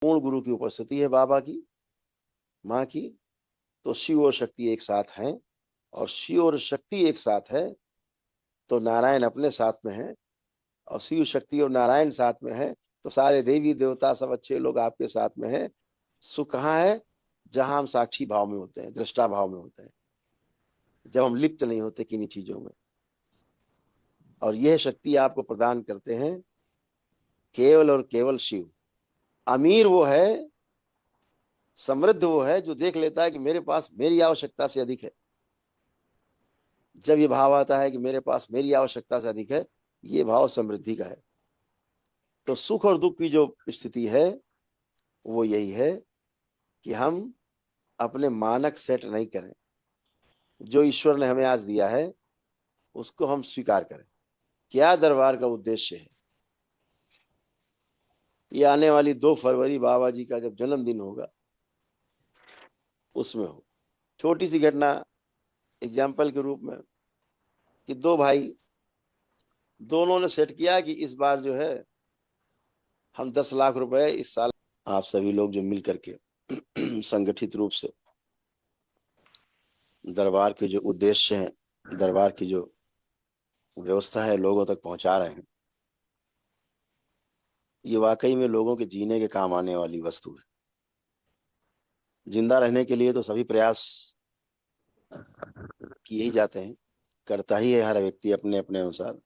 पूर्ण गुरु की उपस्थिति है, बाबा की, माँ की, तो शिव और शक्ति एक साथ हैं। और शिव और शक्ति एक साथ है तो नारायण अपने साथ में है, और शिव शक्ति और नारायण साथ में है तो सारे देवी देवता सब अच्छे लोग आपके साथ में है। सुख कहाँ है? जहां हम साक्षी भाव में होते हैं, दृष्टा भाव में होते हैं, जब हम लिप्त नहीं होते किन्हीं चीजों में। और यह शक्ति आपको प्रदान करते हैं केवल और केवल शिव। अमीर वो है, समृद्ध वो है जो देख लेता है कि मेरे पास मेरी आवश्यकता से अधिक है। जब ये भाव आता है कि मेरे पास मेरी आवश्यकता से अधिक है, ये भाव समृद्धि का है। तो सुख और दुख की जो स्थिति है वो यही है कि हम अपने मानक सेट नहीं करें। जो ईश्वर ने हमें आज दिया है उसको हम स्वीकार करें। क्या दरबार का उद्देश्य है? ये आने वाली 2 फरवरी बाबा जी का जब जन्मदिन होगा उसमें हो। छोटी सी घटना एग्जाम्पल के रूप में कि 2 भाई, दोनों ने सेट किया कि इस बार जो है हम 10 लाख रुपए इस साल, आप सभी लोग जो मिल करके संगठित रूप से दरबार के जो उद्देश्य हैं, दरबार की जो व्यवस्था है, लोगों तक पहुंचा रहे हैं। ये वाकई में लोगों के जीने के काम आने वाली वस्तु है। जिंदा रहने के लिए तो सभी प्रयास किए ही जाते हैं, करता ही है हर व्यक्ति अपने अपने अनुसार,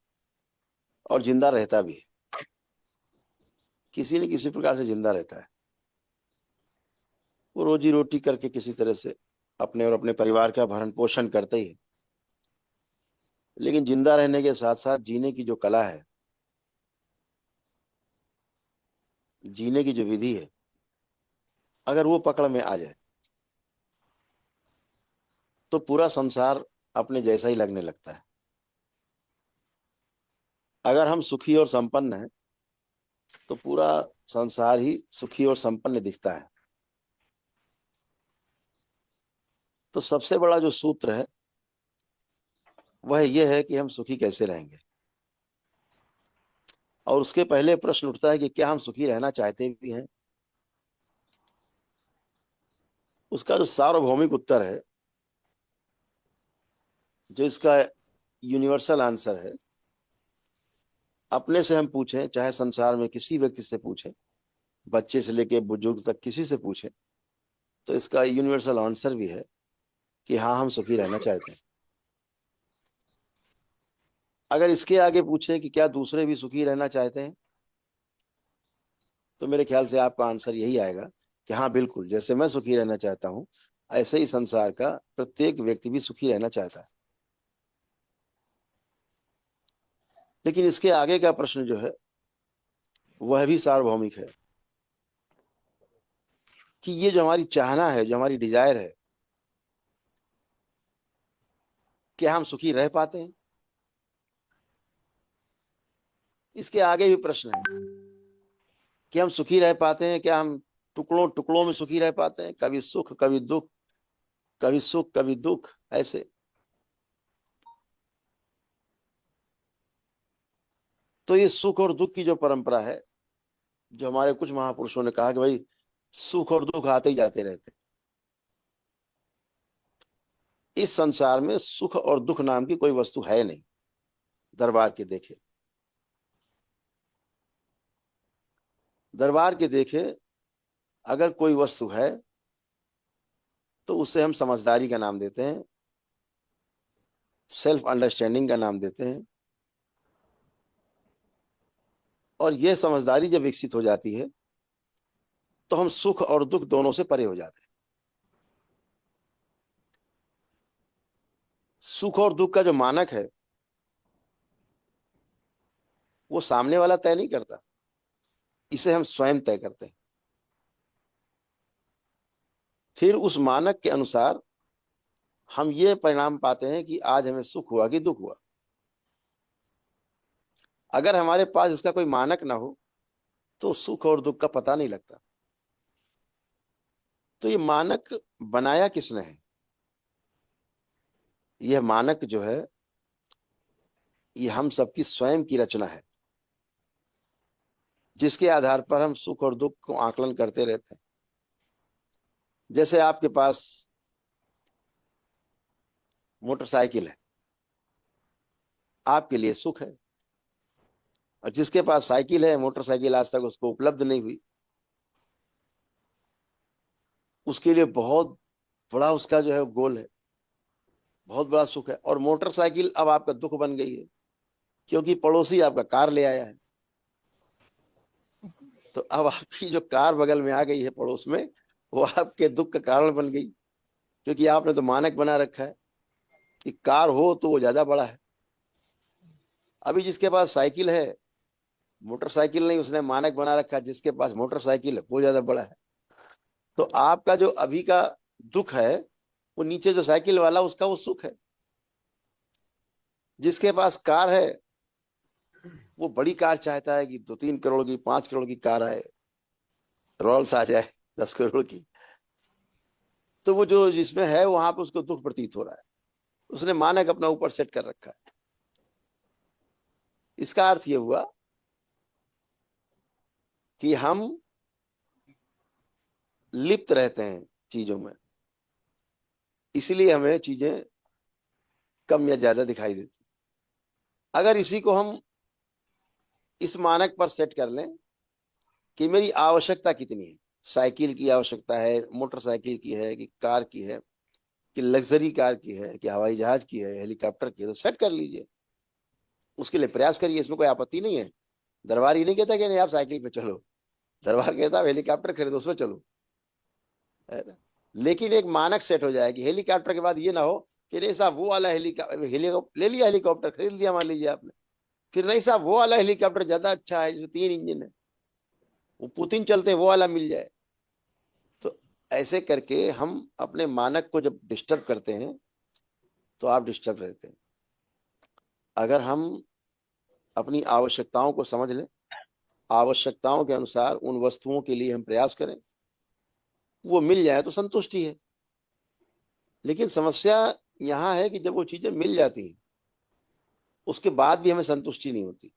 और जिंदा रहता भी है, किसी न किसी प्रकार से जिंदा रहता है। वो रोजी रोटी करके किसी तरह से अपने और अपने परिवार का भरण पोषण करते ही है। लेकिन जिंदा रहने के साथ साथ जीने की जो कला है, जीने की जो विधि है, अगर वो पकड़ में आ जाए तो पूरा संसार अपने जैसा ही लगने लगता है। अगर हम सुखी और संपन्न हैं तो पूरा संसार ही सुखी और संपन्न दिखता है। तो सबसे बड़ा जो सूत्र है वह यह है कि हम सुखी कैसे रहेंगे। और उसके पहले प्रश्न उठता है कि क्या हम सुखी रहना चाहते भी हैं। उसका जो सार्वभौमिक उत्तर है, जो इसका यूनिवर्सल आंसर है, अपने से हम पूछें, चाहे संसार में किसी व्यक्ति से पूछें, बच्चे से लेके बुजुर्ग तक किसी से पूछें, तो इसका यूनिवर्सल आंसर भी है कि हाँ, हम सुखी रहना चाहते हैं। अगर इसके आगे पूछें कि क्या दूसरे भी सुखी रहना चाहते हैं, तो मेरे ख्याल से आपका आंसर यही आएगा कि हाँ बिल्कुल, जैसे मैं सुखी रहना चाहता हूं ऐसे ही संसार का प्रत्येक व्यक्ति भी सुखी रहना चाहता है। लेकिन इसके आगे का प्रश्न जो है वह भी सार्वभौमिक है कि ये जो हमारी चाहना है, जो हमारी डिजायर है, क्या हम सुखी रह पाते हैं? इसके आगे भी प्रश्न है कि हम सुखी रह पाते हैं, क्या हम टुकड़ों टुकड़ों में सुखी रह पाते हैं, कभी सुख कभी दुख, कभी सुख कभी दुख, ऐसे। तो ये सुख और दुख की जो परंपरा है, जो हमारे कुछ महापुरुषों ने कहा कि भाई सुख और दुख आते ही जाते रहते, इस संसार में सुख और दुख नाम की कोई वस्तु है नहीं। दरबार के देखे, दरबार के देखे, अगर कोई वस्तु है तो उसे हम समझदारी का नाम देते हैं, सेल्फ अंडरस्टैंडिंग का नाम देते हैं। और यह समझदारी जब विकसित हो जाती है तो हम सुख और दुख दोनों से परे हो जाते हैं। सुख और दुख का जो मानक है वो सामने वाला तय नहीं करता, इसे हम स्वयं तय करते हैं। फिर उस मानक के अनुसार हम ये परिणाम पाते हैं कि आज हमें सुख हुआ कि दुख हुआ। अगर हमारे पास इसका कोई मानक ना हो तो सुख और दुख का पता नहीं लगता। तो ये मानक बनाया किसने है? यह मानक जो है ये हम सबकी स्वयं की रचना है। जिसके आधार पर हम सुख और दुख को आकलन करते रहते हैं। जैसे आपके पास मोटरसाइकिल है, आपके लिए सुख है, और जिसके पास साइकिल है, मोटरसाइकिल आज तक उसको उपलब्ध नहीं हुई, उसके लिए बहुत बड़ा उसका जो है गोल है, बहुत बड़ा सुख है। और मोटरसाइकिल अब आपका दुख बन गई है, क्योंकि पड़ोसी आपका कार ले आया है। तो अब आपकी जो कार बगल में आ गई है पड़ोस में, वो आपके दुख का कारण बन गई, क्योंकि आपने तो मानक बना रखा है कि कार हो तो वो ज्यादा बड़ा है। अभी जिसके पास साइकिल है, मोटरसाइकिल नहीं, उसने मानक बना रखा है जिसके पास मोटरसाइकिल है वो ज्यादा बड़ा है। तो आपका जो अभी का दुख है, वो नीचे जो साइकिल वाला उसका वो सुख है। जिसके पास कार है, वो बड़ी कार चाहता है कि 2-3 करोड़ की, 5 करोड़ की कार आए, रोल्स आ जाए 10 करोड़ की। तो वो जो जिसमें है वहां पे उसको दुख प्रतीत हो रहा है, उसने मानक अपना ऊपर सेट कर रखा है। इसका अर्थ ये हुआ कि हम लिप्त रहते हैं चीजों में, इसलिए हमें चीजें कम या ज्यादा दिखाई देती। अगर इसी को हम इस मानक पर सेट कर लें कि मेरी आवश्यकता कितनी है, साइकिल की आवश्यकता है, मोटरसाइकिल की है, कि कार की है, कि लग्जरी कार की है, कि हवाई जहाज की है, हेलीकॉप्टर की है, तो सेट कर लीजिए, उसके लिए प्रयास करिए, इसमें कोई आपत्ति नहीं है। दरबार ये नहीं कहता कि नहीं आप साइकिल पे चलो, दरबार कहता आप हेलीकॉप्टर खरीदो उसमें चलो, है ना। लेकिन एक मानक सेट हो जाए कि हेलीकॉप्टर के बाद ये ना हो कि नहीं साहब वो वाला हेलीकॉप्टर ले लिया, हेलीकॉप्टर खरीद लिया मान लीजिए आपने, फिर नहीं साहब वो वाला हेलीकॉप्टर ज्यादा अच्छा है जिसमें 3 इंजन है, वो पुतिन चलते हैं वो वाला मिल जाए। तो ऐसे करके हम अपने मानक को जब डिस्टर्ब करते हैं तो आप डिस्टर्ब रहते हैं। अगर हम अपनी आवश्यकताओं को समझ लें, आवश्यकताओं के अनुसार उन वस्तुओं के लिए हम प्रयास करें, वो मिल जाए तो संतुष्टि है। लेकिन समस्या यहां है कि जब वो चीजें मिल जाती हैं, उसके बाद भी हमें संतुष्टि नहीं होती,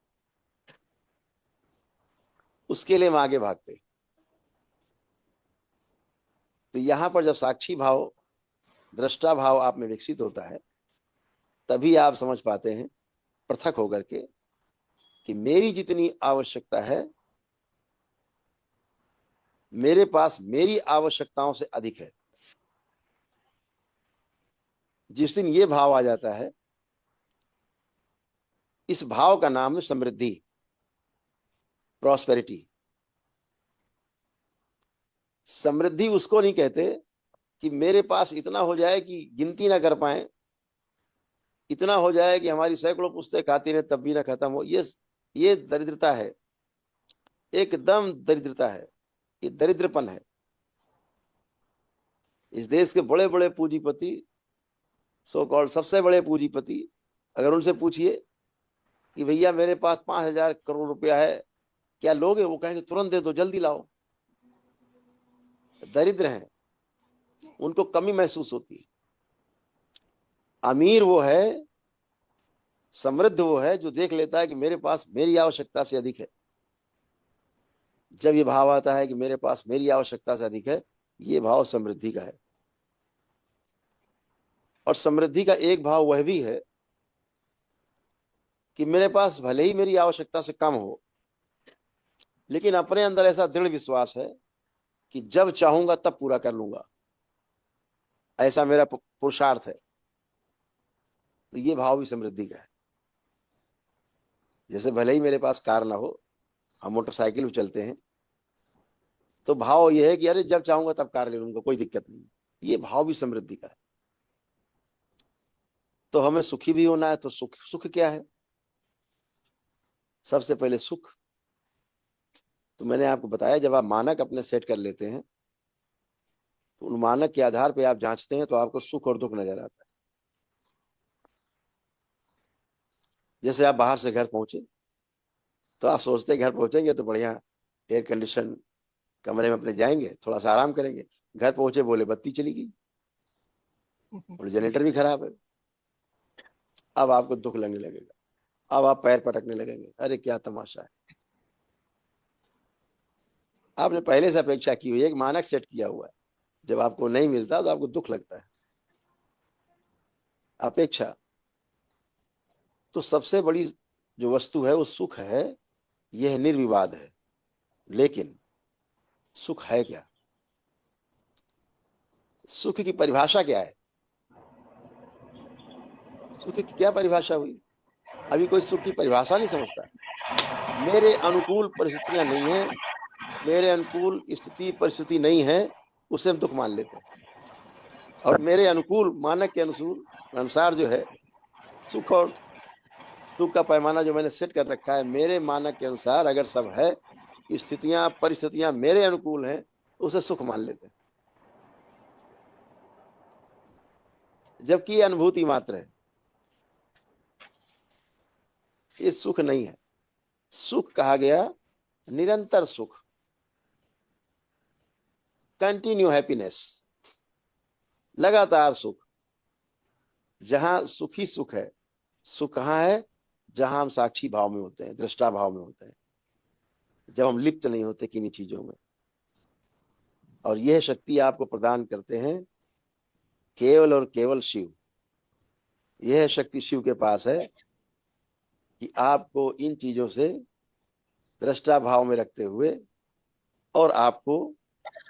उसके लिए हम आगे भागते हैं। तो यहां पर जब साक्षी भाव, दृष्टा भाव आप में विकसित होता है, तभी आप समझ पाते हैं पृथक होकर के कि मेरी जितनी आवश्यकता है, मेरे पास मेरी आवश्यकताओं से अधिक है। जिस दिन ये भाव आ जाता है, इस भाव का नाम है समृद्धि, प्रॉस्पेरिटी। समृद्धि उसको नहीं कहते कि मेरे पास इतना हो जाए कि गिनती ना कर पाए, इतना हो जाए कि हमारी सैकड़ों पुस्तकें खाती रहे तब भी ना खत्म हो। ये दरिद्रता है, एकदम दरिद्रता है, ये दरिद्रपन है। इस देश के बड़े बड़े पूंजीपति, सो कॉल्ड सबसे बड़े पूंजीपति, अगर उनसे पूछिए कि भैया मेरे पास 5,000 करोड़ रुपया है, क्या लोगे, वो कहेंगे तुरंत दे दो, जल्दी लाओ। दरिद्र हैं, उनको कमी महसूस होती है। अमीर वो है, समृद्ध वो है जो देख लेता है कि मेरे पास मेरी आवश्यकता से अधिक है। जब ये भाव आता है कि मेरे पास मेरी आवश्यकता से अधिक है, ये भाव समृद्धि का है। और समृद्धि का एक भाव वह भी है कि मेरे पास भले ही मेरी आवश्यकता से कम हो, लेकिन अपने अंदर ऐसा दृढ़ विश्वास है कि जब चाहूंगा तब पूरा कर लूंगा, ऐसा मेरा पुरुषार्थ है। तो ये भाव भी समृद्धि का है। जैसे भले ही मेरे पास कार ना हो, हम मोटरसाइकिल भी चलते हैं, तो भाव ये है कि अरे जब चाहूंगा तब कार ले लूंगा, कोई दिक्कत नहीं। ये भाव भी समृद्धि का है। तो हमें सुखी भी होना है, तो सुख, सुख क्या है? सबसे पहले सुख तो मैंने आपको बताया, जब आप मानक अपने सेट कर लेते हैं, तो उन मानक के आधार पे आप जांचते हैं, तो आपको सुख और दुख नजर आता है। जैसे आप बाहर से घर पहुंचे, तो आप सोचते हैं घर पहुंचेंगे तो बढ़िया एयर कंडीशन कमरे में अपने जाएंगे, थोड़ा सा आराम करेंगे। घर पहुंचे, बोले बत्ती चली गई और जनरेटर भी खराब है। अब आपको दुख लगने लगेगा, अब आप पैर पटकने लगेंगे, अरे क्या तमाशा है। आपने पहले से अपेक्षा की हुई है, एक मानक सेट किया हुआ है। जब आपको नहीं मिलता तो आपको दुख लगता है। अपेक्षा। तो सबसे बड़ी जो वस्तु है वो सुख है, यह निर्विवाद है। लेकिन सुख है क्या? सुख की परिभाषा क्या है? सुख की क्या परिभाषा हुई? अभी कोई सुख की परिभाषा नहीं समझता। मेरे अनुकूल परिस्थितियां नहीं है, मेरे अनुकूल स्थिति परिस्थिति नहीं है, उसे हम दुख मान लेते हैं। और मेरे अनुकूल मानक के अनुसार जो है सुख और दुख का पैमाना जो मैंने सेट कर रखा है, मेरे मानक के अनुसार अगर सब है, स्थितियां परिस्थितियां मेरे अनुकूल हैं, उसे सुख मान लेते हैं, जबकि ये अनुभूति मात्र है। ये सुख नहीं है। सुख कहा गया निरंतर सुख, कंटिन्यू हैप्पीनेस, लगातार सुख। जहां सुख ही सुख है। सुख कहाँ है? जहां हम साक्षी भाव में होते हैं, दृष्टा भाव में होते हैं, जब हम लिप्त नहीं होते किन्हीं चीजों में। और यह शक्ति आपको प्रदान करते हैं केवल और केवल शिव। यह शक्ति शिव के पास है कि आपको इन चीजों से दृष्टा भाव में रखते हुए और आपको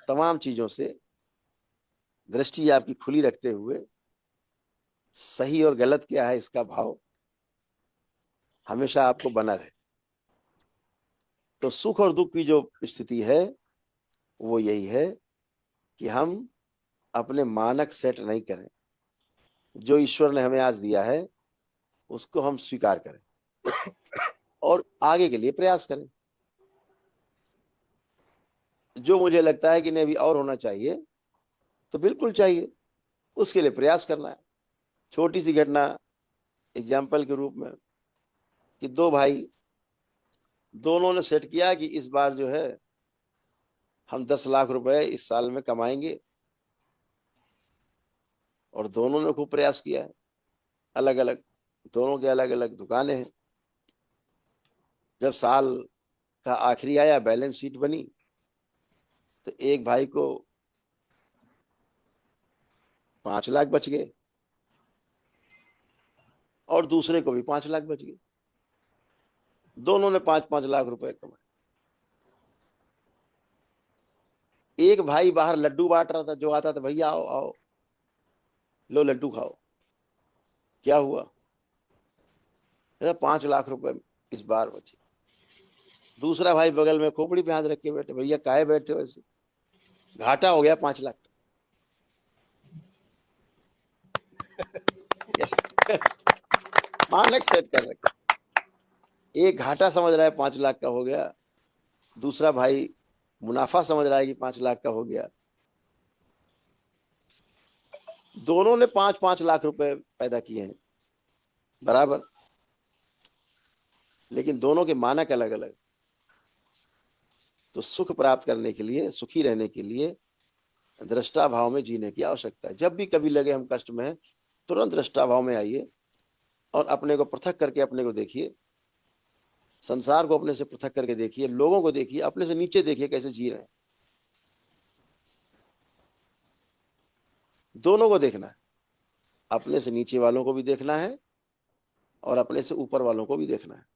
तमाम चीजों से दृष्टि आपकी खुली रखते हुए सही और गलत क्या है इसका भाव हमेशा आपको बना रहे। तो सुख और दुख की जो स्थिति है वो यही है कि हम अपने मानक सेट नहीं करें। जो ईश्वर ने हमें आज दिया है उसको हम स्वीकार करें और आगे के लिए प्रयास करें। जो मुझे लगता है कि नहीं अभी और होना चाहिए, तो बिल्कुल चाहिए, उसके लिए प्रयास करना है। छोटी सी घटना एग्जाम्पल के रूप में कि दो भाई, दोनों ने सेट किया कि इस बार जो है हम 10 लाख रुपए इस साल में कमाएंगे, और दोनों ने खूब प्रयास किया है। अलग अलग, दोनों के अलग अलग दुकानें हैं। जब साल का आखिरी आया, बैलेंस शीट बनी, तो एक भाई को 5 लाख बच गए और दूसरे को भी 5 लाख बच गए। दोनों ने 5-5 लाख रुपए कमाए। एक भाई बाहर लड्डू बांट रहा था, जो आता था भैया आओ आओ लो लड्डू खाओ। क्या हुआ? 5 लाख रुपए इस बार बचे। दूसरा भाई बगल में खोपड़ी पे हाथ रख के बैठे, भैया काहे बैठे हो ऐसे? घाटा हो गया 5 लाख। मानक सेट कर रखे। एक घाटा समझ रहा है 5 लाख का हो गया, दूसरा भाई मुनाफा समझ रहा है कि 5 लाख का हो गया। दोनों ने 5-5 लाख रुपए पैदा किए हैं बराबर, लेकिन दोनों के मानक अलग अलग। तो सुख प्राप्त करने के लिए, सुखी रहने के लिए दृष्टा भाव में जीने की आवश्यकता है। जब भी कभी लगे हम कष्ट में हैं, तुरंत दृष्टा भाव में आइए और अपने को पृथक करके अपने को देखिए। संसार को अपने से पृथक करके देखिए, लोगों को देखिए, अपने से नीचे देखिए कैसे जी रहे हैं। दोनों को देखना है, अपने से नीचे वालों को भी देखना है और अपने से ऊपर वालों को भी देखना है।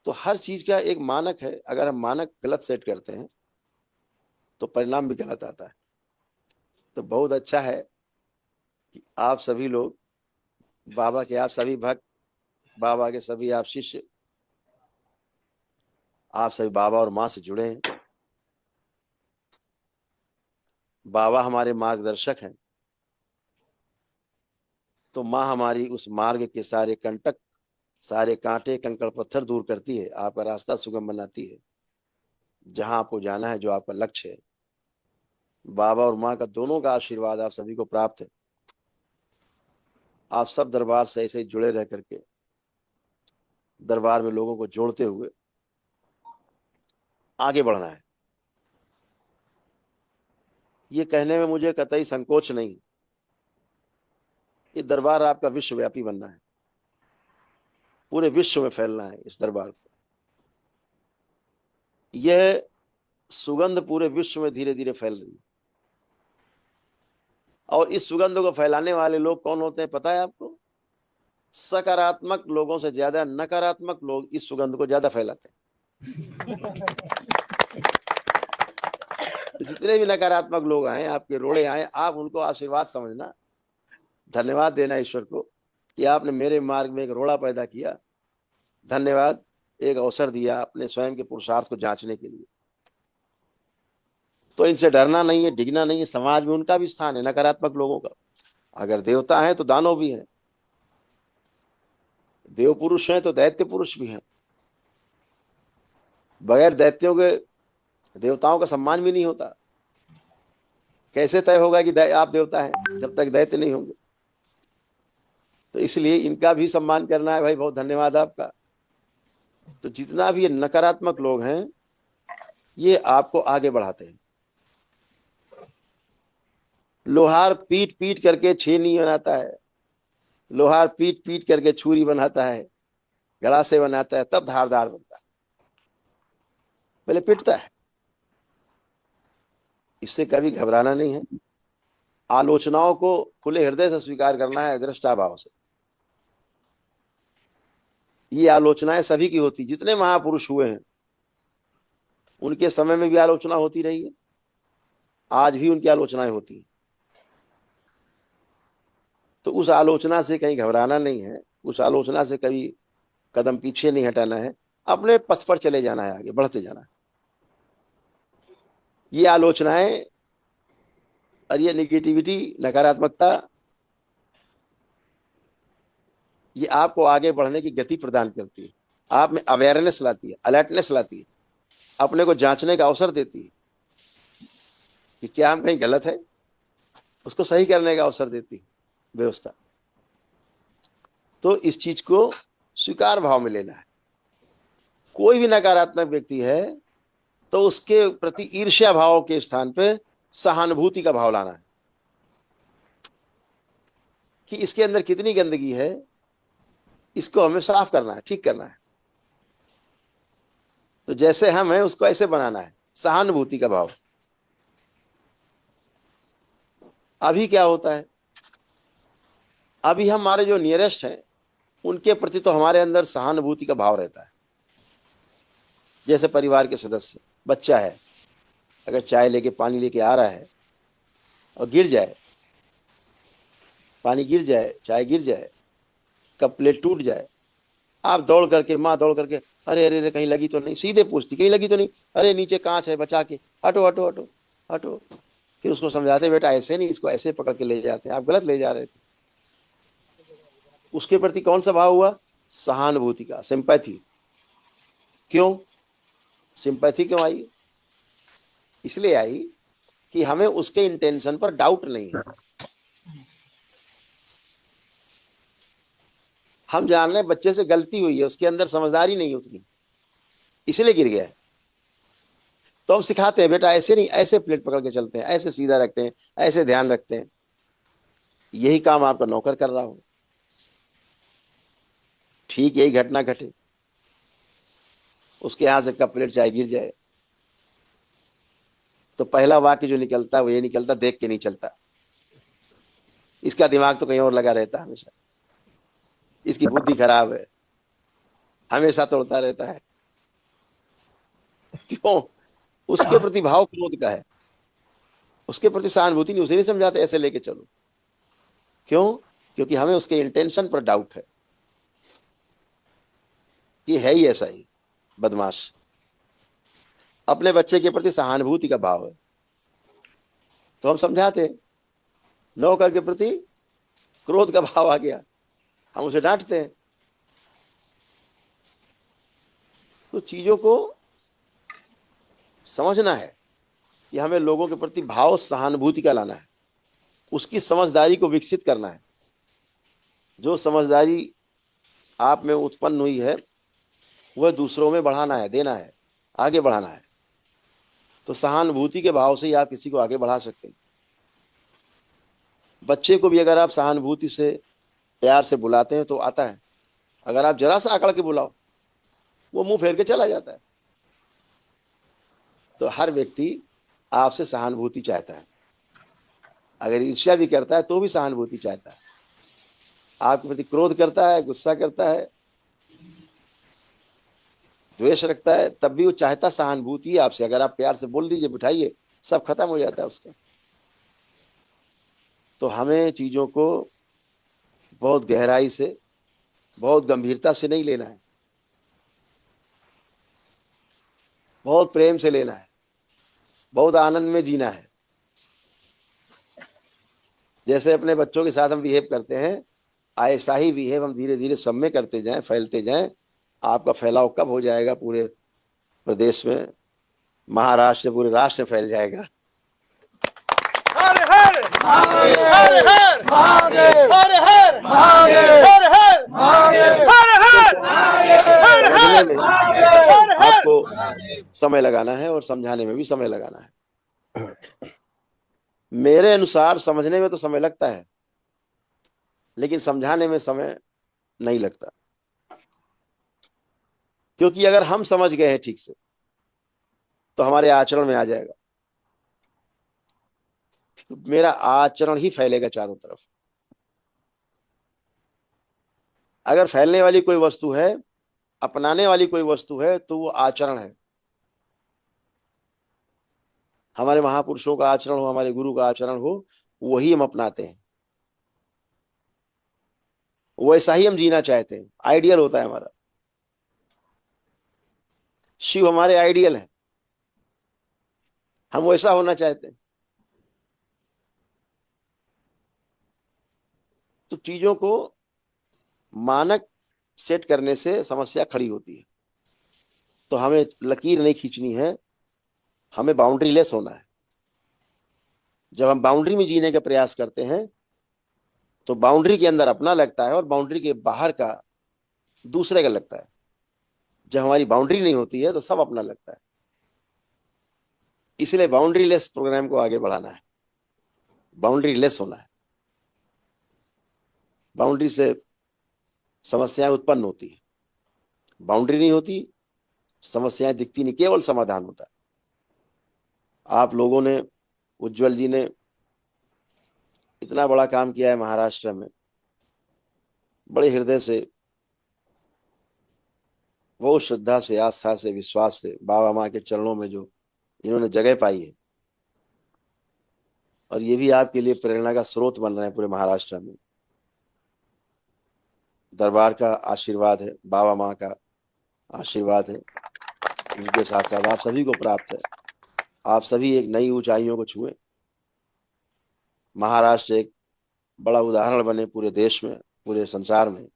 तो हर चीज का एक मानक है। अगर हम मानक गलत सेट करते हैं तो परिणाम भी गलत आता है। तो बहुत अच्छा है कि आप सभी लोग, बाबा के आप सभी भक्त, बाबा के सभी आप शिष्य, आप सभी बाबा और माँ से जुड़े हैं। बाबा हमारे मार्गदर्शक हैं, तो माँ हमारी उस मार्ग के सारे कंटक, सारे कांटे कंकड़ पत्थर दूर करती है, आपका रास्ता सुगम बनाती है। जहां आपको जाना है, जो आपका लक्ष्य है, बाबा और माँ का दोनों का आशीर्वाद आप सभी को प्राप्त है। आप सब दरबार से ऐसे ही जुड़े रह करके, दरबार में लोगों को जोड़ते हुए आगे बढ़ना है। ये कहने में मुझे कतई संकोच नहीं। ये दरबार आपका विश्वव्यापी बनना है। पूरे विश्व में फैलना है इस दरबार को। यह सुगंध पूरे विश्व में धीरे धीरे फैल रही है। और इस सुगंध को फैलाने वाले लोग कौन होते हैं पता है आपको? सकारात्मक लोगों से ज्यादा नकारात्मक लोग इस सुगंध को ज्यादा फैलाते हैं। तो जितने भी नकारात्मक लोग आए, आपके रोड़े आए, आप उनको आशीर्वाद समझना, धन्यवाद देना ईश्वर को कि आपने मेरे मार्ग में एक रोड़ा पैदा किया, धन्यवाद, एक अवसर दिया अपने स्वयं के पुरुषार्थ को जांचने के लिए। तो इनसे डरना नहीं है, डिगना नहीं है। समाज में उनका भी स्थान है, नकारात्मक लोगों का। अगर देवता है तो दानव भी हैं, देव पुरुष हैं तो दैत्य पुरुष भी हैं। बगैर दैत्यों के देवताओं का सम्मान भी नहीं होता। कैसे तय होगा कि आप देवता हैं जब तक दैत्य नहीं होंगे? तो इसलिए इनका भी सम्मान करना है। भाई बहुत धन्यवाद आपका। तो जितना भी ये नकारात्मक लोग हैं, ये आपको आगे बढ़ाते हैं। लोहार पीट पीट करके छेनी बनाता है, लोहार पीट पीट करके छुरी बनाता है, गड़ासे बनाता है, तब धारदार बनता है। पहले पिटता है। इससे कभी घबराना नहीं है। आलोचनाओं को खुले हृदय से स्वीकार करना है, दृष्टा भाव से। ये आलोचनाएं सभी की होती, जितने महापुरुष हुए हैं उनके समय में भी आलोचना होती रही है, आज भी उनकी आलोचनाएं होती हैं। तो उस आलोचना से कहीं घबराना नहीं है, उस आलोचना से कभी कदम पीछे नहीं हटाना है, अपने पथ पर चले जाना है, आगे बढ़ते जाना है। ये आलोचनाएं और ये निगेटिविटी, नकारात्मकता, ये आपको आगे बढ़ने की गति प्रदान करती है, आप में अवेयरनेस लाती है, अलर्टनेस लाती है, अपने को जांचने का अवसर देती है कि क्या हम कहीं गलत है, उसको सही करने का अवसर देती है व्यवस्था। तो इस चीज को स्वीकार भाव में लेना है। कोई भी नकारात्मक व्यक्ति है तो उसके प्रति ईर्ष्या भाव के स्थान पे सहानुभूति का भाव लाना है कि इसके अंदर कितनी गंदगी है, इसको हमें साफ करना है, ठीक करना है। तो जैसे हम हैं उसको ऐसे बनाना है, सहानुभूति का भाव। अभी क्या होता है, अभी हमारे जो नियरेस्ट हैं उनके प्रति तो हमारे अंदर सहानुभूति का भाव रहता है। जैसे परिवार के सदस्य, बच्चा है, अगर चाय लेके पानी लेके आ रहा है और गिर जाए, पानी गिर जाए, चाय गिर जाए, कप प्लेट टूट जाए, आप दौड़ करके, माँ दौड़ करके, अरे अरे अरे कहीं लगी तो नहीं, सीधे पूछती कहीं लगी तो नहीं, अरे नीचे कांच है, बचा के, हटो हटो हटो हटो। फिर उसको समझाते, बेटा ऐसे नहीं, इसको ऐसे पकड़ के ले जाते हैं, आप गलत ले जा रहे थे। उसके प्रति कौन सा भाव हुआ? सहानुभूति का, सिंपैथी। क्यों सिंपैथी क्यों आई? इसलिए आई कि हमें उसके इंटेंशन पर डाउट नहीं है। हम जान रहे हैं बच्चे से गलती हुई है, उसके अंदर समझदारी नहीं उतनी, इसलिए गिर गया। तो हम सिखाते हैं, बेटा ऐसे नहीं, ऐसे प्लेट पकड़ के चलते हैं, ऐसे सीधा रखते हैं, ऐसे ध्यान रखते हैं। यही काम आपका नौकर कर रहा हो, ठीक यही घटना घटे, उसके यहां से कप प्लेट चाय गिर जाए, तो पहला वाक्य जो निकलता है वो ये निकलता, देख के नहीं चलता। इसका दिमाग तो कहीं और लगा रहता है, हमेशा इसकी बुद्धि खराब है, हमेशा तोड़ता रहता है। क्यों? उसके प्रति भाव क्रोध का है, उसके प्रति सहानुभूति नहीं, उसे नहीं समझाते ऐसे लेके चलो। क्यों? क्योंकि हमें उसके इंटेंशन पर डाउट है कि है ही ऐसा ही बदमाश। अपने बच्चे के प्रति सहानुभूति का भाव है तो हम समझाते हैं। नौकर के प्रति क्रोध का भाव आ गया, हम उसे डांटते हैं। तो चीजों को समझना है कि हमें लोगों के प्रति भाव, सहानुभूति का लाना है, उसकी समझदारी को विकसित करना है। जो समझदारी आप में उत्पन्न हुई है वह दूसरों में बढ़ाना है, देना है, आगे बढ़ाना है। तो सहानुभूति के भाव से ही आप किसी को आगे बढ़ा सकते हैं। बच्चे को भी अगर आप सहानुभूति से, प्यार से बुलाते हैं तो आता है, अगर आप जरा सा आकड़ के बुलाओ वो मुंह फेर के चला जाता है। तो हर व्यक्ति आपसे सहानुभूति चाहता है, अगर ईर्ष्या भी करता है तो भी सहानुभूति चाहता है, आपके प्रति क्रोध करता है, गुस्सा करता है, द्वेष रखता है, तब भी वो चाहता सहानुभूति आपसे। अगर आप प्यार से बोल दीजिए बिठाइए, सब खत्म हो जाता है उसका। तो हमें चीजों को बहुत गहराई से, बहुत गंभीरता से नहीं लेना है, बहुत प्रेम से लेना है, बहुत आनंद में जीना है। जैसे अपने बच्चों के साथ हम बिहेव करते हैं, ऐसा ही बिहेव हम धीरे धीरे सब में करते जाएं, फैलते जाएं। आपका फैलाव कब हो जाएगा पूरे प्रदेश में, महाराष्ट्र पूरे राष्ट्र में फैल जाएगा। हर हर महादेव, हर हर महादेव, हर हर महादेव, हर हर महादेव, हर हर महादेव, समझने में आपको समय लगाना है और समझाने में भी समय लगाना है। मेरे अनुसार समझने में तो समय लगता है, लेकिन समझाने में समय नहीं लगता, क्योंकि अगर हम समझ गए हैं ठीक से तो हमारे आचरण में आ जाएगा। तो मेरा आचरण ही फैलेगा चारों तरफ। अगर फैलने वाली कोई वस्तु है, अपनाने वाली कोई वस्तु है, तो वो आचरण है। हमारे महापुरुषों का आचरण हो, हमारे गुरु का आचरण हो, वही हम अपनाते हैं, वैसा ही हम जीना चाहते हैं। आइडियल होता है हमारा। शिव हमारे आइडियल है, हम वैसा होना चाहते हैं। तो चीजों को मानक सेट करने से समस्या खड़ी होती है। तो हमें लकीर नहीं खींचनी है, हमें बाउंड्री लेस होना है। जब हम बाउंड्री में जीने का प्रयास करते हैं तो बाउंड्री के अंदर अपना लगता है और बाउंड्री के बाहर का दूसरे का लगता है। जब हमारी बाउंड्री नहीं होती है तो सब अपना लगता है। इसलिए बाउंड्री लेस प्रोग्राम को आगे बढ़ाना है, बाउंड्री लेस होना है। बाउंड्री से समस्याएं उत्पन्न होती है, बाउंड्री नहीं होती समस्याएं दिखती नहीं, केवल समाधान होता है। आप लोगों ने, उज्जवल जी ने इतना बड़ा काम किया है महाराष्ट्र में, बड़े हृदय से, बहुत श्रद्धा से, आस्था से, विश्वास से बाबा माँ के चरणों में जो इन्होंने जगह पाई है, और ये भी आपके लिए प्रेरणा का स्रोत बन रहे हैं पूरे महाराष्ट्र में। दरबार का आशीर्वाद है, बाबा माँ का आशीर्वाद है, उनके साथ साथ आप सभी को प्राप्त है। आप सभी एक नई ऊंचाइयों को छुए, महाराष्ट्र एक बड़ा उदाहरण बने पूरे देश में, पूरे संसार में,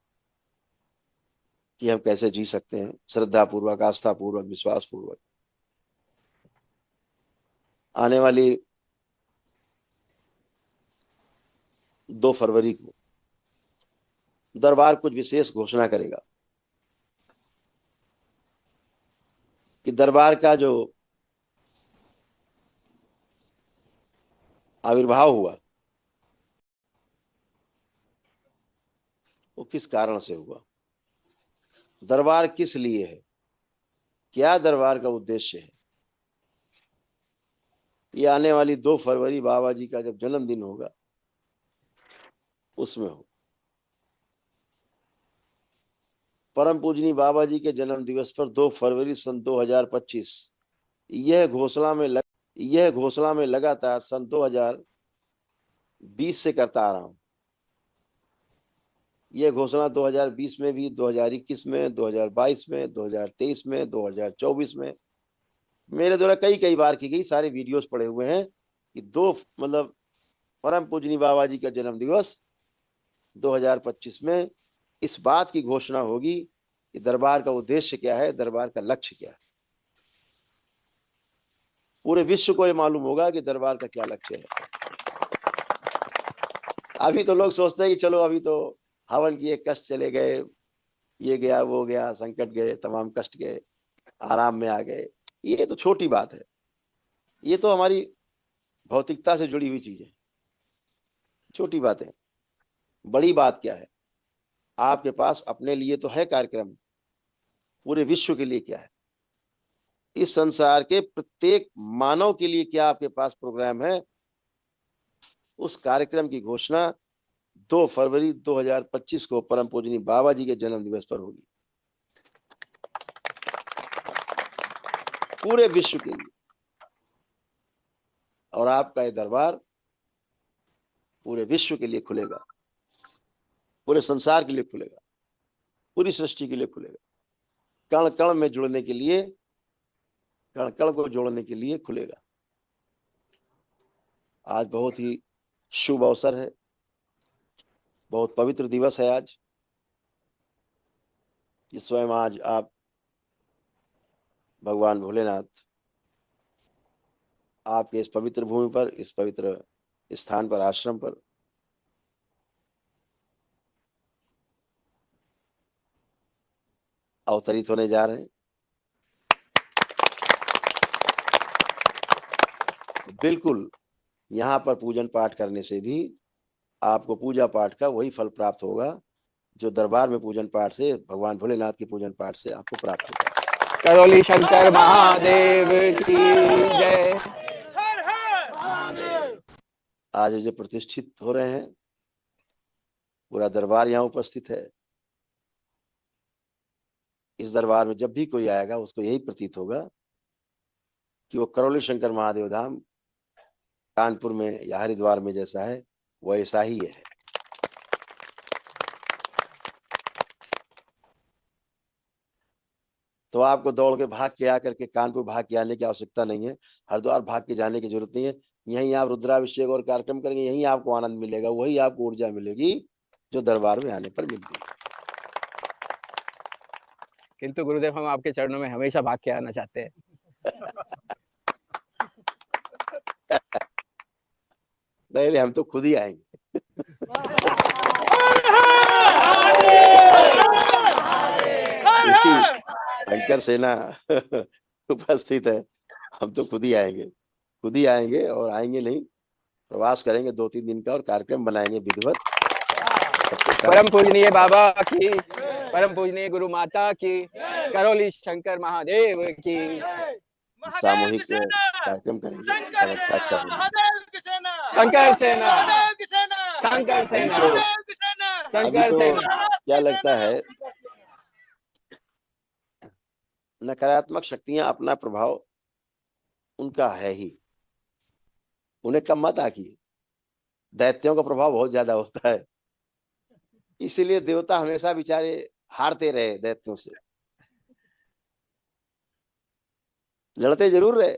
कि हम कैसे जी सकते हैं श्रद्धा पूर्वक, आस्था पूर्वक, विश्वास पूर्वक। आने वाली 2 फरवरी को दरबार कुछ विशेष घोषणा करेगा कि दरबार का जो आविर्भाव हुआ वो किस कारण से हुआ, दरबार किस लिए है, क्या दरबार का उद्देश्य है। ये आने वाली 2 फरवरी बाबा जी का जब जन्मदिन होगा उसमें हो। परम पूजनीय बाबा जी के जन्म दिवस पर 2 फरवरी सन 2025 यह घोषणा में लगातार सन 2020 से करता आ रहा हूं। यह घोषणा 2020 में भी, 2021 में, 2022 में, 2023 में, 2024 में मेरे द्वारा कई बार की गई। सारे वीडियोस पड़े हुए हैं कि परम पूजनीय बाबा जी का जन्म दिवस 2025 में इस बात की घोषणा होगी कि दरबार का उद्देश्य क्या है, दरबार का लक्ष्य क्या है। पूरे विश्व को यह मालूम होगा कि दरबार का क्या लक्ष्य है। अभी तो लोग सोचते हैं कि चलो अभी तो हवन किए, कष्ट चले गए, ये गया वो गया, संकट गए, तमाम कष्ट गए, आराम में आ गए। ये तो छोटी बात है, ये तो हमारी भौतिकता से जुड़ी हुई चीज है, छोटी बात है। बड़ी बात क्या है, आपके पास अपने लिए तो है कार्यक्रम, पूरे विश्व के लिए क्या है, इस संसार के प्रत्येक मानव के लिए क्या आपके पास प्रोग्राम है, उस कार्यक्रम की घोषणा 2 फरवरी 2025 को परम पूजनीय बाबा जी के जन्म दिवस पर होगी, पूरे विश्व के लिए। और आपका ये दरबार पूरे विश्व के लिए खुलेगा, पूरे संसार के लिए खुलेगा, पूरी सृष्टि के लिए खुलेगा, कण कण में जुड़ने के लिए, कण कण को जोड़ने के लिए खुलेगा। आज बहुत ही शुभ अवसर है, बहुत पवित्र दिवस है आज, कि स्वयं आज आप भगवान भोलेनाथ आपके इस पवित्र भूमि पर, इस पवित्र स्थान पर, आश्रम पर अवतरित होने जा रहे हैं। बिल्कुल यहाँ पर पूजन पाठ करने से भी आपको पूजा पाठ का वही फल प्राप्त होगा जो दरबार में पूजन पाठ से, भगवान भोलेनाथ के पूजन पाठ से आपको प्राप्त होगा। करौली शंकर महादेव की जय। हर हर महादेव। आज जो प्रतिष्ठित हो रहे हैं, पूरा दरबार यहाँ उपस्थित है। इस दरबार में जब भी कोई आएगा उसको यही प्रतीत होगा कि वो करौली शंकर महादेव धाम कानपुर में या हरिद्वार में जैसा है वो ऐसा ही है। तो आपको दौड़ के भाग के आकर के कानपुर भाग के आने की आवश्यकता नहीं है, हरिद्वार भाग के जाने की जरूरत नहीं है। यहीं आप रुद्राभिषेक और कार्यक्रम करेंगे, यहीं आपको आनंद मिलेगा, वही आपको ऊर्जा मिलेगी जो दरबार में आने पर मिलती है। किंतु गुरुदेव हम आपके चरणों में हमेशा भाग के आना चाहते हैं। पहले हम तो खुद ही आएंगे। शंकर सेना उपस्थित है, हम तो खुद ही आएंगे और आएंगे नहीं, प्रवास करेंगे 2-3 दिन का और कार्यक्रम बनाएंगे विधिवत। परम पूजनीय बाबा की, परम पूजनीय गुरु माता की, करौली शंकर महादेव की। सामूहिक कार्यक्रम करेंगे। अच्छा शंकर सेना, शंकर सेना, शंकर सेना। क्या लगता है, नकारात्मक शक्तियां अपना प्रभाव उनका है ही, उन्हें कम मत आकिए। दैत्यों का प्रभाव बहुत ज्यादा होता है, इसीलिए देवता हमेशा बेचारे हारते रहे दैत्यों से, लड़ते जरूर रहे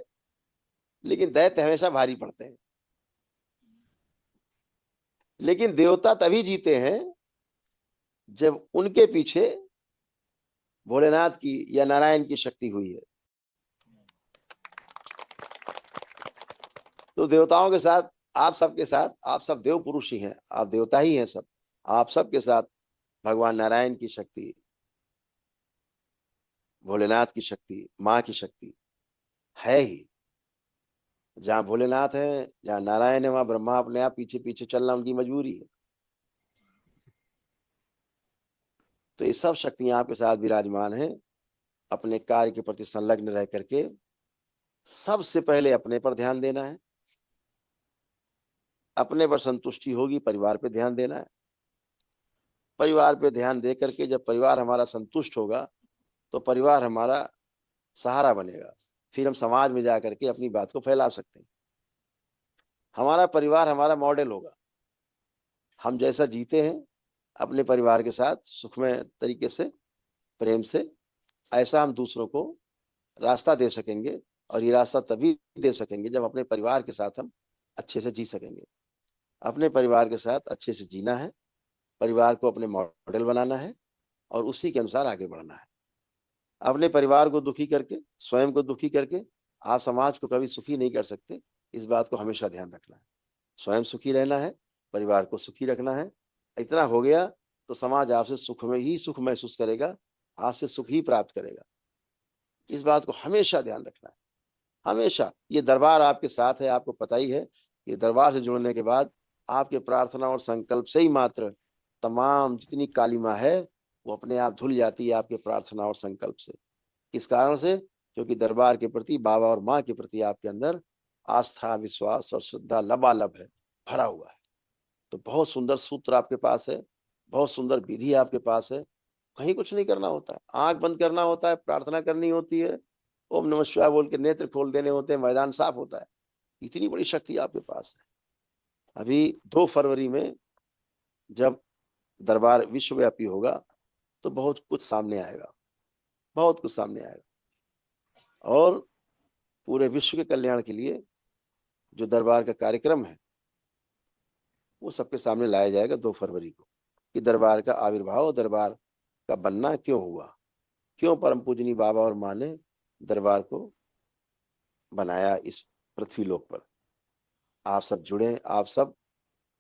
लेकिन दैत्य हमेशा भारी पड़ते हैं। लेकिन देवता तभी जीते हैं जब उनके पीछे भोलेनाथ की या नारायण की शक्ति हुई है। तो देवताओं के साथ, आप सबके साथ, आप सब देव पुरुष ही हैं, आप देवता ही हैं सब, आप सबके साथ भगवान नारायण की शक्ति, भोलेनाथ की शक्ति, माँ की शक्ति है ही। जहां भोलेनाथ है, जहां नारायण है, वहां ब्रह्मा अपने आप पीछे पीछे चलना उनकी मजबूरी है। तो ये सब शक्तियां आपके साथ विराजमान हैं। अपने कार्य के प्रति संलग्न रह करके सबसे पहले अपने पर ध्यान देना है, अपने पर संतुष्टि होगी, परिवार पे ध्यान देना है। परिवार पे ध्यान दे करके जब परिवार हमारा संतुष्ट होगा तो परिवार हमारा सहारा बनेगा, फिर हम समाज में जाकर के अपनी बात को फैला सकते हैं। हमारा परिवार हमारा मॉडल होगा। हम जैसा जीते हैं अपने परिवार के साथ सुखमय तरीके से, प्रेम से, ऐसा हम दूसरों को रास्ता दे सकेंगे। और ये रास्ता तभी दे सकेंगे जब अपने परिवार के साथ हम अच्छे से जी सकेंगे। अपने परिवार के साथ अच्छे से जीना है, परिवार को अपने मॉडल बनाना है और उसी के अनुसार आगे बढ़ना है। अपने परिवार को दुखी करके, स्वयं को दुखी करके आप समाज को कभी सुखी नहीं कर सकते। इस बात को हमेशा ध्यान रखना है। स्वयं सुखी रहना है, परिवार को सुखी रखना है। इतना हो गया तो समाज आपसे सुख में ही सुख महसूस करेगा, आपसे सुख ही प्राप्त करेगा। इस बात को हमेशा ध्यान रखना है, हमेशा। ये दरबार आपके साथ है, आपको पता ही है। ये दरबार से जुड़ने के बाद आपके प्रार्थना और संकल्प से ही मात्र तमाम जितनी कालिमा है वो अपने आप धुल जाती है आपके प्रार्थना और संकल्प से। इस कारण से क्योंकि दरबार के प्रति, बाबा और माँ के प्रति आपके अंदर आस्था, विश्वास और श्रद्धा लबालब है, भरा हुआ है। तो बहुत सुंदर सूत्र आपके पास है, बहुत सुंदर विधि आपके पास है। कहीं कुछ नहीं करना होता है, आंख बंद करना होता है, प्रार्थना करनी होती है, ओम नमः शिवाय बोल के नेत्र खोल देने होते हैं, मैदान साफ होता है। इतनी बड़ी शक्ति आपके पास है। अभी 2 फरवरी में जब दरबार विश्वव्यापी होगा तो बहुत कुछ सामने आएगा, बहुत कुछ सामने आएगा। और पूरे विश्व के कल्याण के लिए जो दरबार का कार्यक्रम है वो सबके सामने लाया जाएगा 2 फरवरी को, कि दरबार का आविर्भाव, दरबार का बनना क्यों हुआ, क्यों परम पूजनीय बाबा और माँ ने दरबार को बनाया इस पृथ्वी लोक पर। आप सब जुड़े, आप सब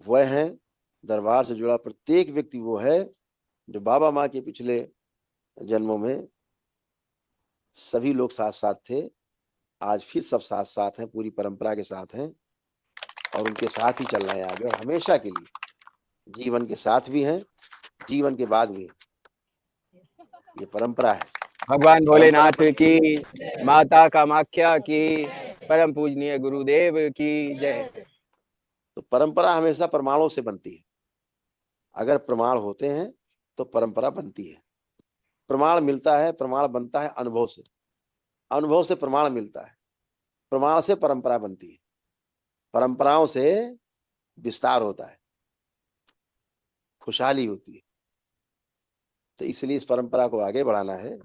वह हैं, दरबार से जुड़ा प्रत्येक व्यक्ति वो है जो बाबा माँ के पिछले जन्मों में सभी लोग साथ साथ थे, आज फिर सब साथ साथ हैं, पूरी परंपरा के साथ हैं और उनके साथ ही चल रहे हैं आगे, और हमेशा के लिए जीवन के साथ भी हैं, जीवन के बाद भी। ये परंपरा है। भगवान भोलेनाथ की, माता कामाख्या की, परम पूजनीय गुरुदेव की जय। तो परंपरा हमेशा प्रमाणों से बनती है। अगर प्रमाण होते हैं तो परंपरा बनती है। प्रमाण मिलता है, प्रमाण बनता है अनुभव से, अनुभव से प्रमाण मिलता है, प्रमाण से परंपरा बनती है, परंपराओं से विस्तार होता है, खुशहाली होती है। तो इसलिए इस परंपरा को आगे बढ़ाना है,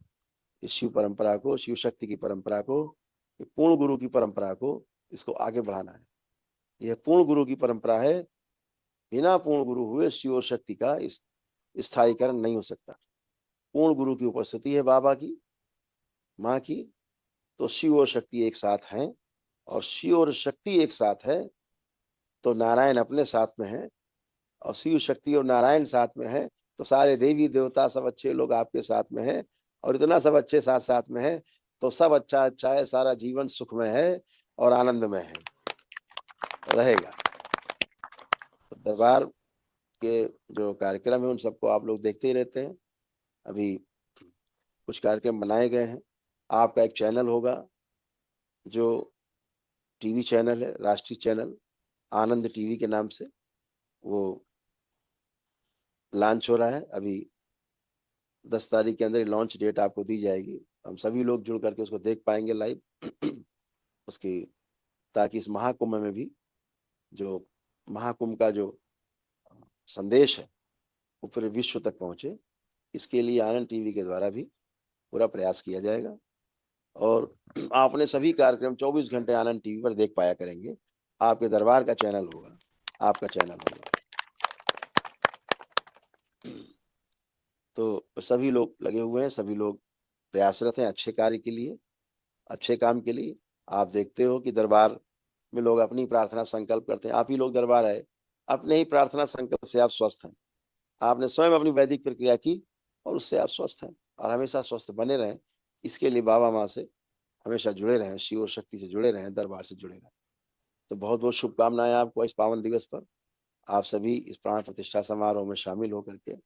इस शिव परंपरा को, शिव शक्ति की परंपरा को, पूर्ण गुरु की परंपरा को, इसको आगे बढ़ाना है। यह पूर्ण गुरु की परंपरा है। बिना पूर्ण गुरु हुए शिव और शक्ति का स्थायीकरण नहीं हो सकता। पूर्ण गुरु की उपस्थिति है बाबा की, माँ की, तो शिव और शक्ति एक साथ हैं, और शिव और शक्ति एक साथ है तो नारायण अपने साथ में है, और शिव शक्ति और नारायण साथ में है तो सारे देवी देवता सब अच्छे लोग आपके साथ में हैं, और इतना सब अच्छे साथ साथ में है तो सब अच्छा अच्छा है, सारा जीवन सुखमय है और आनंदमय है, रहेगा। तो दरबार के जो कार्यक्रम है उन सबको आप लोग देखते ही रहते हैं। अभी कुछ कार्यक्रम बनाए गए हैं। आपका एक चैनल होगा जो टीवी चैनल है, राष्ट्रीय चैनल आनंद टीवी के नाम से, वो लॉन्च हो रहा है। अभी 10 तारीख के अंदर लॉन्च डेट आपको दी जाएगी। हम सभी लोग जुड़ करके उसको देख पाएंगे लाइव उसकी, ताकि इस महाकुंभ में भी जो महाकुंभ का जो संदेश है वो पूरे विश्व तक पहुंचे, इसके लिए आनंद टीवी के द्वारा भी पूरा प्रयास किया जाएगा। और आपने सभी कार्यक्रम 24 घंटे आनंद टीवी पर देख पाया करेंगे। आपके दरबार का चैनल होगा, आपका चैनल होगा। तो सभी लोग लगे हुए हैं, सभी लोग प्रयासरत हैं अच्छे कार्य के लिए, अच्छे काम के लिए। आप देखते हो कि दरबार में लोग अपनी प्रार्थना संकल्प करते हैं। आप ही लोग दरबार आए, अपने ही प्रार्थना संकल्प से आप स्वस्थ हैं। आपने स्वयं अपनी वैदिक प्रक्रिया की और उससे आप स्वस्थ हैं, और हमेशा स्वस्थ बने रहें। इसके लिए बाबा माँ से हमेशा जुड़े रहें, शिव और शक्ति से जुड़े रहें, दरबार से जुड़े रहें। तो बहुत बहुत शुभकामनाएं आपको इस पावन दिवस पर। आप सभी इस प्राण प्रतिष्ठा समारोह में शामिल होकर के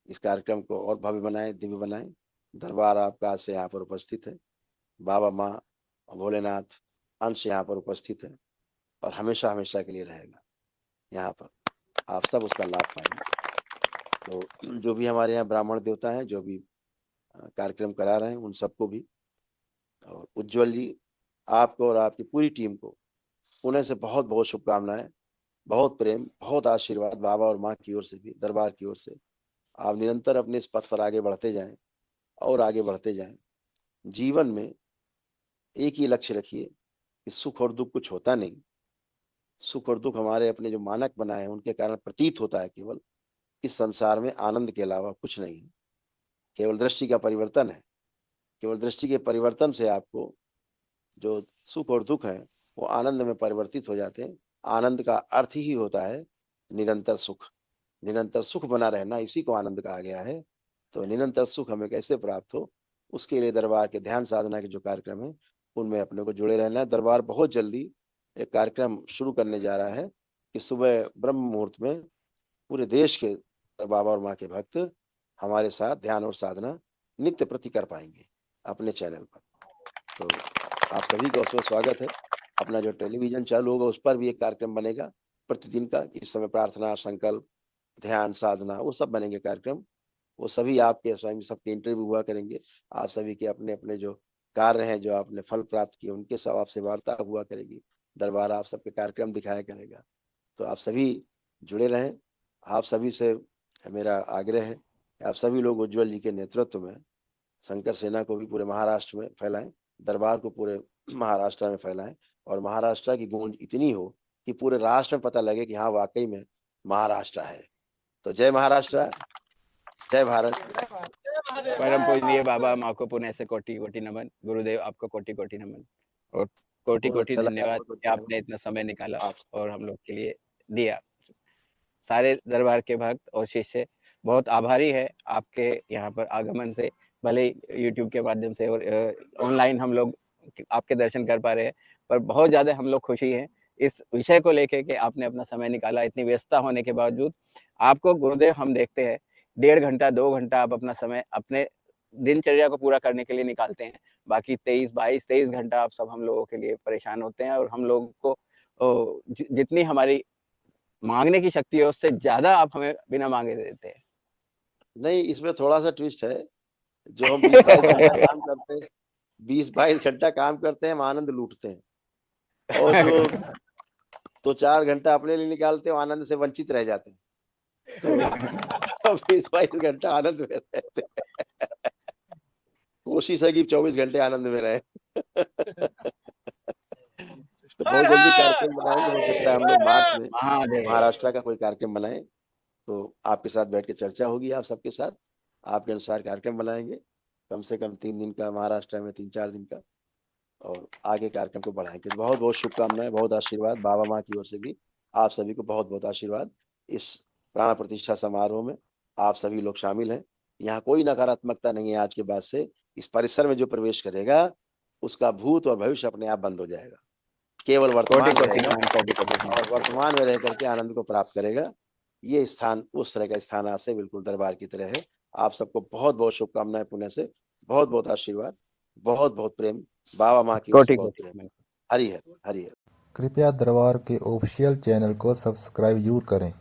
इस कार्यक्रम को और भव्य बनाएं, दिव्य बनाएं। दरबार आपका आज से यहाँ पर उपस्थित है, बाबा माँ और भोलेनाथ अंश यहाँ पर उपस्थित है, और हमेशा हमेशा के लिए रहेगा यहाँ पर। आप सब उसका लाभ पाएंगे। तो जो भी हमारे यहाँ ब्राह्मण देवता हैं, जो भी कार्यक्रम करा रहे हैं, उन सबको भी, और उज्जवल जी आपको और आपकी पूरी टीम को पुणे से बहुत बहुत शुभकामनाएं, बहुत प्रेम, बहुत आशीर्वाद बाबा और माँ की ओर से भी, दरबार की ओर से। आप निरंतर अपने इस पथ पर आगे बढ़ते जाएं और आगे बढ़ते जाएं। जीवन में एक ही लक्ष्य रखिए कि सुख और दुख कुछ होता नहीं। सुख और दुख हमारे अपने जो मानक बनाए हैं उनके कारण प्रतीत होता है केवल। इस संसार में आनंद के अलावा कुछ नहीं है, केवल दृष्टि का परिवर्तन है। केवल दृष्टि के परिवर्तन से आपको जो सुख और दुख है वो आनंद में परिवर्तित हो जाते हैं। आनंद का अर्थ ही होता है निरंतर सुख। निरंतर सुख बना रहना, इसी को आनंद कहा गया है। तो निरंतर सुख हमें कैसे प्राप्त हो, उसके लिए दरबार के ध्यान साधना के जो कार्यक्रम है उनमें अपने को जुड़े रहना है। दरबार बहुत जल्दी एक कार्यक्रम शुरू करने जा रहा है कि सुबह ब्रह्म मुहूर्त में पूरे देश के बाबा और माँ के भक्त हमारे साथ ध्यान और साधना नित्य प्रति कर पाएंगे अपने चैनल पर। तो आप सभी का उसमें स्वागत है। अपना जो टेलीविजन चालू होगा उस पर भी एक कार्यक्रम बनेगा प्रतिदिन का। इस समय प्रार्थना, संकल्प, ध्यान, साधना वो सब बनेंगे कार्यक्रम। वो सभी आपके स्वयं सबके इंटरव्यू हुआ करेंगे। आप सभी के अपने अपने जो कार्य हैं, जो आपने फल प्राप्त किए, उनके सब आपसे वार्ता हुआ करेगी। दरबार आप सबके कार्यक्रम दिखाया करेगा। तो आप सभी जुड़े रहें। आप सभी से मेरा आग्रह है कि आप सभी लोग उज्जवल जी के नेतृत्व में शंकर सेना को भी पूरे महाराष्ट्र में फैलाएं, दरबार को पूरे महाराष्ट्र में फैलाएं और महाराष्ट्र की गूंज इतनी हो कि पूरे राष्ट्र में पता लगे कि हाँ वाकई में महाराष्ट्र है। तो जय महाराष्ट्र, जय भारत। परम पूजनीय बाबा माँ को पुनः से कोटि कोटि नमन। गुरुदेव आपको कोटि कोटि नमन और कोटि बहुत कोटि अच्छा लगा, धन्यवाद बहुत कि आपने इतना समय निकाला आप और हम लोग के लिए दिया। सारे दरबार के भक्त और शिष्य बहुत आभारी है आपके यहाँ पर आगमन से। भले ही यूट्यूब के माध्यम से और ऑनलाइन हम लोग आपके दर्शन कर पा रहे हैं, पर बहुत ज़्यादा हम लोग खुशी हैं इस विषय को लेके कि आपने अपना समय निकाला। इतनी व्यस्तता होने के बावजूद आपको गुरुदेव हम देखते हैं 1.5 घंटा 2 घंटा आप अपना समय अपने दिनचर्या को पूरा करने के लिए निकालते हैं। बाकी 23 घंटा आप सब हम लोगों के लिए परेशान होते हैं और हम लोगों को जितनी हमारी मांगने की शक्ति है उससे ज्यादा आप हमें बिना मांगे दे देते हैं। नहीं, इसमें थोड़ा सा ट्विस्ट है। जो हम 20-22 घंटा काम करते हैं, 20-22 घंटा काम करते हैं, हम आनंद लूटते हैं। और जो 2-4 घंटा अपने लिए निकालते हैं, आनंद से वंचित रह जाते हैं। तो 20-22 घंटा आनंद में रहते हैं। कोशिश है कि 24 घंटे आनंद में रहे। तो बहुत जल्दी कार्यक्रम बनाएंगे। हो सकता है हम लोग मार्च में महादेव महाराष्ट्र का कोई कार्यक्रम बनाएं, तो आपके साथ बैठ के चर्चा होगी। आप सबके साथ आपके अनुसार कार्यक्रम बनाएंगे, कम से कम 3 दिन का महाराष्ट्र में, 3-4 दिन का, और आगे कार्यक्रम को बढ़ाएंगे। बहुत बहुत शुभकामनाएं, बहुत आशीर्वाद बाबा माँ की ओर से भी आप सभी को बहुत बहुत आशीर्वाद। इस प्राण प्रतिष्ठा समारोह में आप सभी लोग शामिल हैं। यहाँ कोई नकारात्मकता नहीं है। आज के बाद से इस परिसर में जो प्रवेश करेगा उसका भूत और भविष्य अपने आप बंद हो जाएगा। केवल वर्तमान में रहेगा और वर्तमान में रह करके आनंद को प्राप्त करेगा। ये स्थान उस तरह का स्थान आज से बिल्कुल दरबार की तरह है। आप सबको बहुत बहुत शुभकामनाएं पुणे से, बहुत बहुत आशीर्वाद, बहुत बहुत प्रेम, बाबा माँ की ओर से बहुत प्रेम। हरि हर, हरि हर। कृपया दरबार के ऑफिशियल चैनल को सब्सक्राइब जरूर करें।